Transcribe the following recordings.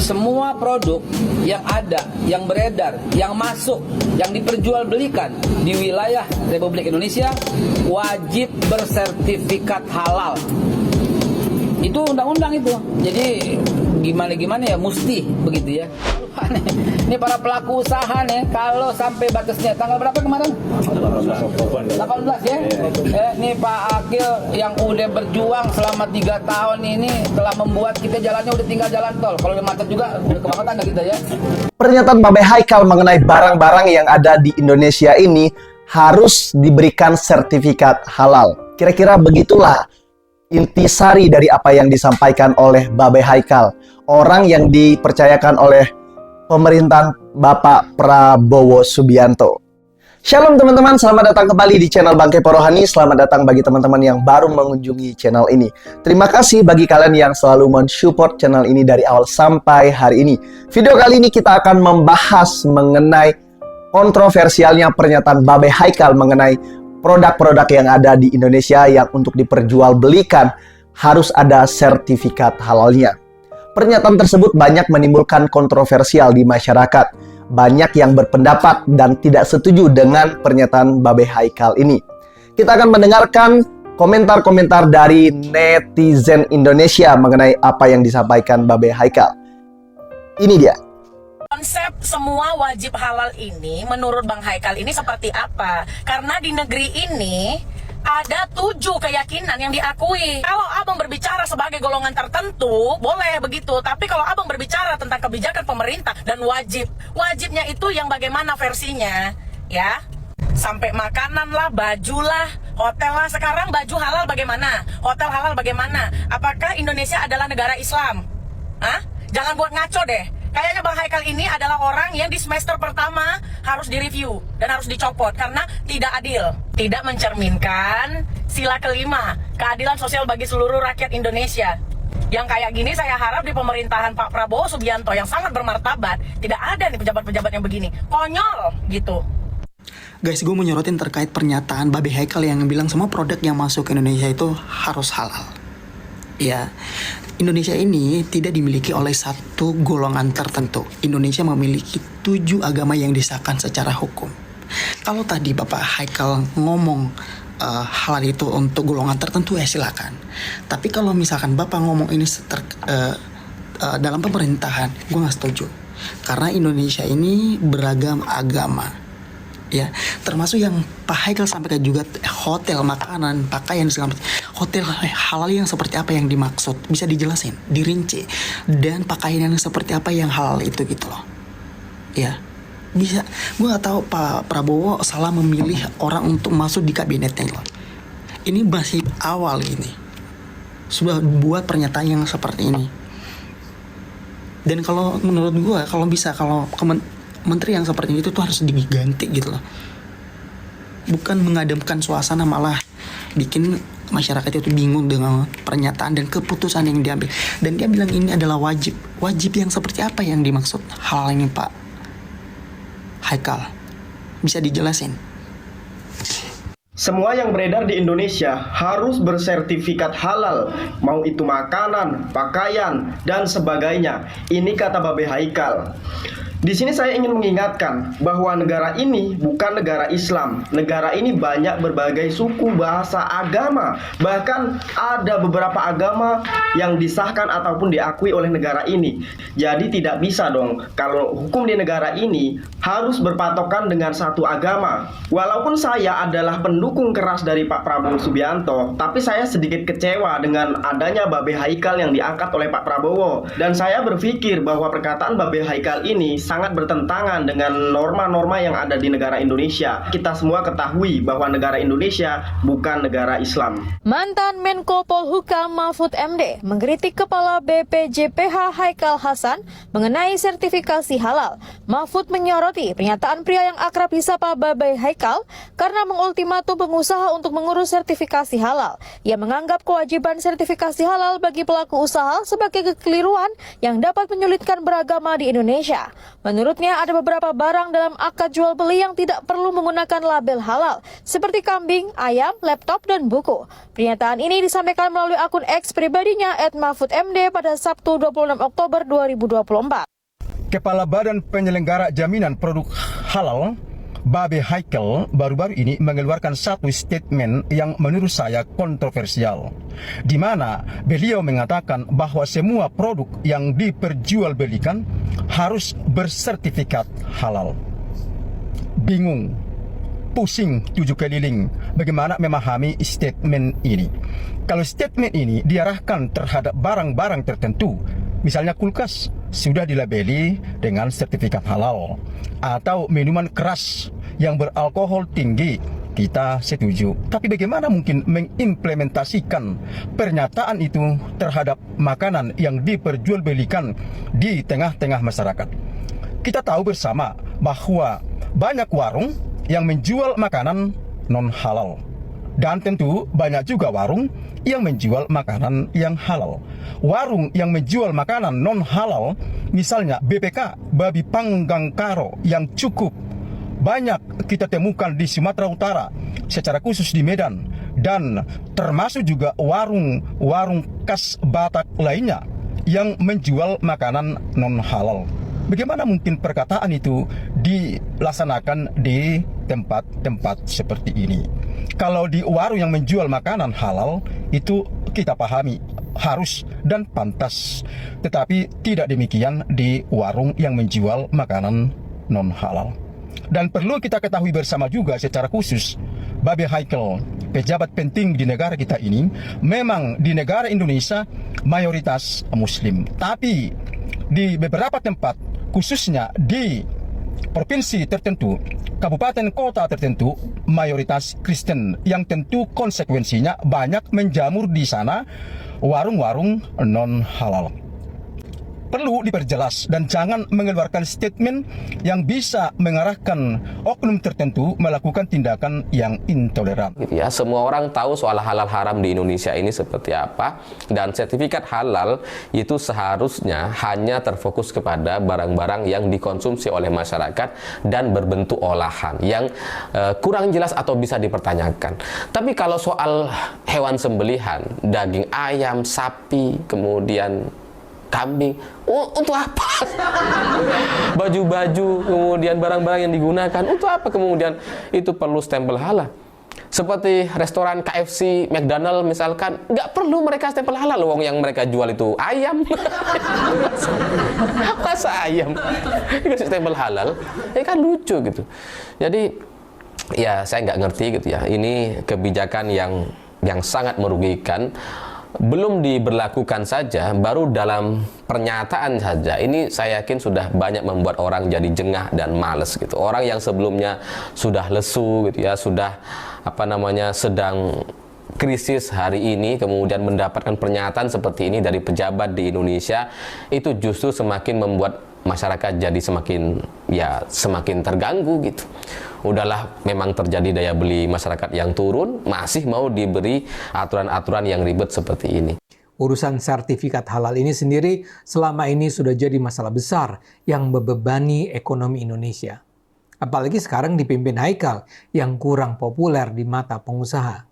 semua produk yang ada, yang beredar, yang masuk, yang diperjualbelikan di wilayah Republik Indonesia wajib bersertifikat halal. Itu undang-undang itu. Jadi gimana ya, mesti begitu ya. Ini para pelaku usaha nih, kalau sampai batasnya tanggal berapa kemarin? 18 ya. Ini Pak Akil yang udah berjuang selama 3 tahun ini telah membuat kita jalannya udah tinggal jalan tol. Kalau udah macet juga udah kebangkatan kita ya. Pernyataan Babe Haikal mengenai barang-barang yang ada di Indonesia ini harus diberikan sertifikat halal. Kira-kira begitulah intisari dari apa yang disampaikan oleh Babe Haikal, orang yang dipercayakan oleh pemerintahan Bapak Prabowo Subianto. Shalom teman-teman, selamat datang kembali di channel Bang Kepo Rohani. Selamat datang bagi teman-teman yang baru mengunjungi channel ini. Terima kasih bagi kalian yang selalu mensupport channel ini dari awal sampai hari ini. Video kali ini kita akan membahas mengenai kontroversialnya pernyataan Babe Haikal mengenai produk-produk yang ada di Indonesia yang untuk diperjualbelikan harus ada sertifikat halalnya. Pernyataan tersebut banyak menimbulkan kontroversial di masyarakat. Banyak yang berpendapat dan tidak setuju dengan pernyataan Babe Haikal ini. Kita akan mendengarkan komentar-komentar dari netizen Indonesia mengenai apa yang disampaikan Babe Haikal. Ini dia. Konsep semua wajib halal ini menurut Bang Haikal ini seperti apa? Karena di negeri ini ada 7 keyakinan yang diakui. Kalau abang berbicara sebagai golongan tertentu, boleh begitu. Tapi kalau abang berbicara tentang kebijakan pemerintah dan wajibnya itu yang bagaimana versinya, ya? Sampai makanan lah, baju lah, hotel lah. Sekarang baju halal bagaimana? Hotel halal bagaimana? Apakah Indonesia adalah negara Islam? Hah? Jangan buat ngaco deh. Kayaknya Bang Haikal ini adalah orang yang di semester pertama harus direview dan harus dicopot karena tidak adil. Tidak mencerminkan sila kelima, keadilan sosial bagi seluruh rakyat Indonesia. Yang kayak gini saya harap di pemerintahan Pak Prabowo Subianto yang sangat bermartabat, tidak ada nih pejabat-pejabat yang begini. Konyol gitu. Guys, gue mau nyorotin terkait pernyataan Babe Haikal yang bilang semua produk yang masuk ke Indonesia itu harus halal. Ya, Indonesia ini tidak dimiliki oleh satu golongan tertentu. Indonesia memiliki 7 agama yang disahkan secara hukum. Kalau tadi Bapak Haikal ngomong halal itu untuk golongan tertentu ya silakan. Tapi kalau misalkan Bapak ngomong ini dalam pemerintahan, gue nggak setuju. Karena Indonesia ini beragam agama. Ya, termasuk yang Pak Haikal sampaikan juga hotel, makanan, pakaian segala macam. Hotel halal yang seperti apa yang dimaksud bisa dijelasin, dirinci, dan pakaian yang seperti apa yang halal itu gitu loh. Ya, bisa. Gue gak tahu Pak Prabowo salah memilih orang untuk masuk di kabinetnya loh. Ini masih awal ini, sudah buat pernyataan yang seperti ini. Dan kalau menurut gue, kalau bisa, kalau menteri yang seperti itu tuh harus diganti gitu loh. Bukan mengademkan suasana, malah bikin masyarakat itu bingung dengan pernyataan dan keputusan yang diambil. Dan dia bilang ini adalah wajib. Wajib yang seperti apa yang dimaksud hal ini Pak Haikal? Bisa dijelasin? Semua yang beredar di Indonesia harus bersertifikat halal, mau itu makanan, pakaian, dan sebagainya. Ini kata Babe Haikal. Di sini saya ingin mengingatkan bahwa negara ini bukan negara Islam. Negara ini banyak berbagai suku, bahasa, agama. Bahkan ada beberapa agama yang disahkan ataupun diakui oleh negara ini. Jadi tidak bisa dong kalau hukum di negara ini harus berpatokan dengan satu agama. Walaupun saya adalah pendukung keras dari Pak Prabowo Subianto, tapi saya sedikit kecewa dengan adanya Babe Haikal yang diangkat oleh Pak Prabowo. Dan saya berpikir bahwa perkataan Babe Haikal ini sangat bertentangan dengan norma-norma yang ada di negara Indonesia. Kita semua ketahui bahwa negara Indonesia bukan negara Islam. Mantan Menko Polhukam Mahfud MD mengkritik Kepala BPJPH Haikal Hasan mengenai sertifikasi halal. Mahfud menyoroti pernyataan pria yang akrab disapa Babe Haikal karena mengultimatum pengusaha untuk mengurus sertifikasi halal. Ia menganggap kewajiban sertifikasi halal bagi pelaku usaha sebagai kekeliruan yang dapat menyulitkan beragama di Indonesia. Menurutnya ada beberapa barang dalam akad jual beli yang tidak perlu menggunakan label halal, seperti kambing, ayam, laptop, dan buku. Pernyataan ini disampaikan melalui akun X pribadinya @mahfudmd pada Sabtu 26 Oktober 2024. Kepala Badan Penyelenggara Jaminan Produk Halal, Babe Haikal, baru-baru ini mengeluarkan satu statement yang menurut saya kontroversial, di mana beliau mengatakan bahwa semua produk yang diperjualbelikan harus bersertifikat halal. Bingung, pusing tujuh keliling bagaimana memahami statement ini. Kalau statement ini diarahkan terhadap barang-barang tertentu, misalnya kulkas, sudah dilabeli dengan sertifikat halal, atau minuman keras yang beralkohol tinggi, kita setuju. Tapi bagaimana mungkin mengimplementasikan pernyataan itu terhadap makanan yang diperjualbelikan di tengah-tengah masyarakat? Kita tahu bersama bahwa banyak warung yang menjual makanan non-halal, dan tentu banyak juga warung yang menjual makanan yang halal. Warung yang menjual makanan non-halal, misalnya BPK, babi panggang karo, yang cukup banyak kita temukan di Sumatera Utara, secara khusus di Medan, dan termasuk juga warung-warung khas Batak lainnya yang menjual makanan non-halal. Bagaimana mungkin perkataan itu dilaksanakan di tempat-tempat seperti ini? Kalau di warung yang menjual makanan halal, itu kita pahami harus dan pantas. Tetapi tidak demikian di warung yang menjual makanan non-halal. Dan perlu kita ketahui bersama juga secara khusus, Babe Haikal, pejabat penting di negara kita ini, memang di negara Indonesia mayoritas Muslim. Tapi di beberapa tempat, khususnya di provinsi tertentu, kabupaten kota tertentu, mayoritas Kristen, yang tentu konsekuensinya banyak menjamur di sana warung-warung non-halal. Perlu diperjelas dan jangan mengeluarkan statement yang bisa mengarahkan oknum tertentu melakukan tindakan yang intoleran. Ya, semua orang tahu soal halal haram di Indonesia ini seperti apa, dan sertifikat halal itu seharusnya hanya terfokus kepada barang-barang yang dikonsumsi oleh masyarakat dan berbentuk olahan yang kurang jelas atau bisa dipertanyakan. Tapi kalau soal hewan sembelihan, daging ayam, sapi, kemudian kambing, untuk apa? Baju-baju, kemudian barang-barang yang digunakan, untuk apa kemudian itu perlu stempel halal? Seperti restoran KFC, McDonald misalkan, nggak perlu mereka stempel halal, wong yang mereka jual itu ayam. Masa ayam dikasih stempel halal? Ya kan lucu gitu. Jadi ya saya nggak ngerti gitu ya. Ini kebijakan yang sangat merugikan. Belum diberlakukan saja, baru dalam pernyataan saja, ini saya yakin sudah banyak membuat orang jadi jengah dan males gitu. Orang yang sebelumnya sudah lesu gitu ya, sudah sedang krisis hari ini, kemudian mendapatkan pernyataan seperti ini dari pejabat di Indonesia, itu justru semakin membuat masyarakat jadi semakin terganggu gitu. Udahlah, memang terjadi daya beli masyarakat yang turun, masih mau diberi aturan-aturan yang ribet seperti ini. Urusan sertifikat halal ini sendiri selama ini sudah jadi masalah besar yang membebani ekonomi Indonesia. Apalagi sekarang dipimpin Haikal yang kurang populer di mata pengusaha.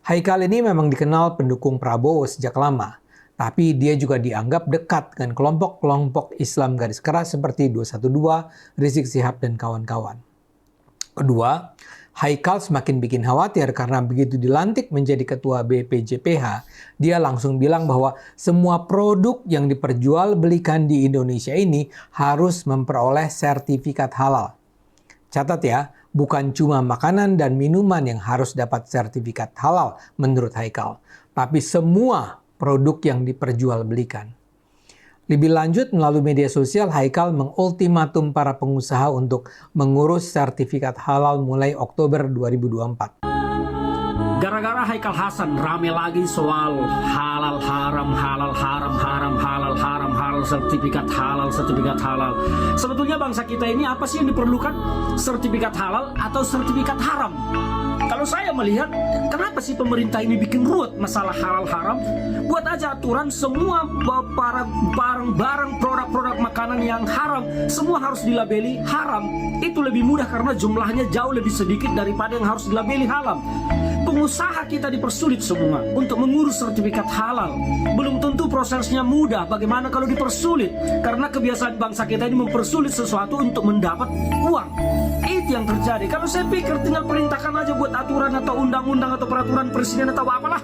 Haikal ini memang dikenal pendukung Prabowo sejak lama, tapi dia juga dianggap dekat dengan kelompok-kelompok Islam garis keras seperti 212, Rizik Syihab, dan kawan-kawan. Kedua, Haikal semakin bikin khawatir karena begitu dilantik menjadi ketua BPJPH, dia langsung bilang bahwa semua produk yang diperjualbelikan di Indonesia ini harus memperoleh sertifikat halal. Catat ya, bukan cuma makanan dan minuman yang harus dapat sertifikat halal menurut Haikal, tapi semua produk yang diperjualbelikan. Lebih lanjut, melalui media sosial, Haikal mengultimatum para pengusaha untuk mengurus sertifikat halal mulai Oktober 2024. Gara-gara Haikal Hasan rame lagi soal halal haram, halal haram, haram halal haram, halal sertifikat halal, sertifikat halal. Sebetulnya bangsa kita ini apa sih yang diperlukan? Sertifikat halal atau sertifikat haram? Kalau saya melihat, kenapa sih pemerintah ini bikin ruwet masalah halal haram? Buat aja aturan semua barang-barang, produk-produk makanan makanan yang haram, semua harus dilabeli haram. Itu lebih mudah karena jumlahnya jauh lebih sedikit daripada yang harus dilabeli halal. Pengusaha kita dipersulit semua untuk mengurus sertifikat halal. Belum tentu prosesnya mudah. Bagaimana kalau dipersulit? Karena kebiasaan bangsa kita ini mempersulit sesuatu untuk mendapat uang. Itu yang terjadi. Kalau saya pikir tinggal perintahkan aja buat aturan atau undang-undang atau peraturan presiden atau apalah.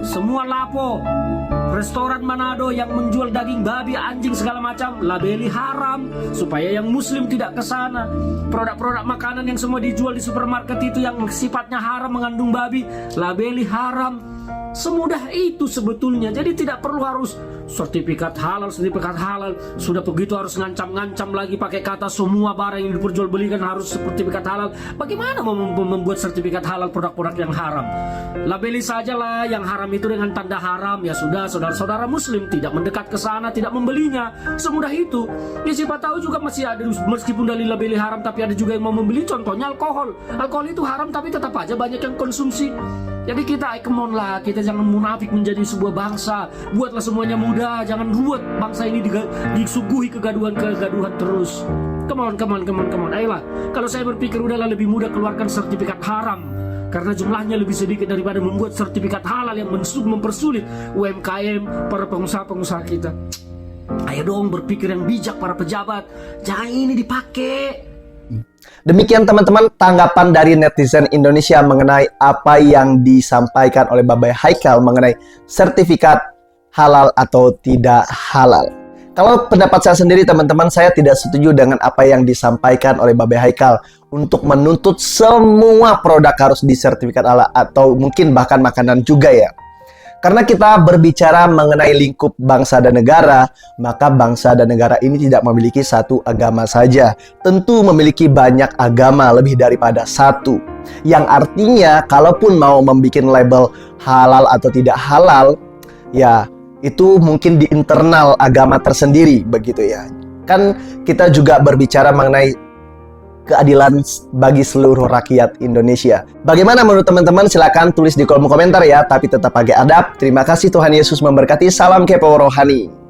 Semua lapo. Restoran Manado yang menjual daging babi, anjing segala macam labeli haram supaya yang muslim tidak ke sana. Produk-produk makanan yang semua dijual di supermarket itu yang sifatnya haram mengandung babi labeli haram. Semudah itu sebetulnya. Jadi tidak perlu harus sertifikat halal. Sudah begitu harus ngancam-ngancam lagi pakai kata semua barang yang diperjualbelikan harus sertifikat halal. Bagaimana membuat sertifikat halal produk-produk yang haram? Labeli sajalah yang haram itu dengan tanda haram. Ya sudah, saudara-saudara muslim tidak mendekat ke sana, tidak membelinya. Semudah itu. Ya siapa tahu juga masih ada, meskipun dari labeli haram tapi ada juga yang mau membeli. Contohnya alkohol. Alkohol itu haram tapi tetap aja banyak yang konsumsi. Jadi kita, come on lah, kita jangan munafik menjadi sebuah bangsa. Buatlah semuanya mudah, jangan buat bangsa ini disuguhi kegaduhan terus. Come on. Ayolah, kalau saya berpikir udahlah lebih mudah keluarkan sertifikat haram. Karena jumlahnya lebih sedikit daripada membuat sertifikat halal yang mempersulit UMKM, para pengusaha-pengusaha kita. Ayo dong berpikir yang bijak para pejabat, jangan ini dipakai. Demikian teman-teman tanggapan dari netizen Indonesia mengenai apa yang disampaikan oleh Babe Haikal mengenai sertifikat halal atau tidak halal. Kalau pendapat saya sendiri teman-teman, saya tidak setuju dengan apa yang disampaikan oleh Babe Haikal untuk menuntut semua produk harus disertifikat halal atau mungkin bahkan makanan juga ya. Karena kita berbicara mengenai lingkup bangsa dan negara, maka bangsa dan negara ini tidak memiliki satu agama saja. Tentu memiliki banyak agama, lebih daripada satu. Yang artinya, kalaupun mau membuat label halal atau tidak halal, ya itu mungkin di internal agama tersendiri, begitu ya. Kan kita juga berbicara mengenai keadilan bagi seluruh rakyat Indonesia. Bagaimana menurut teman-teman? Silahkan tulis di kolom komentar ya. Tapi tetap pakai adab. Terima kasih, Tuhan Yesus memberkati. Salam kepo rohani.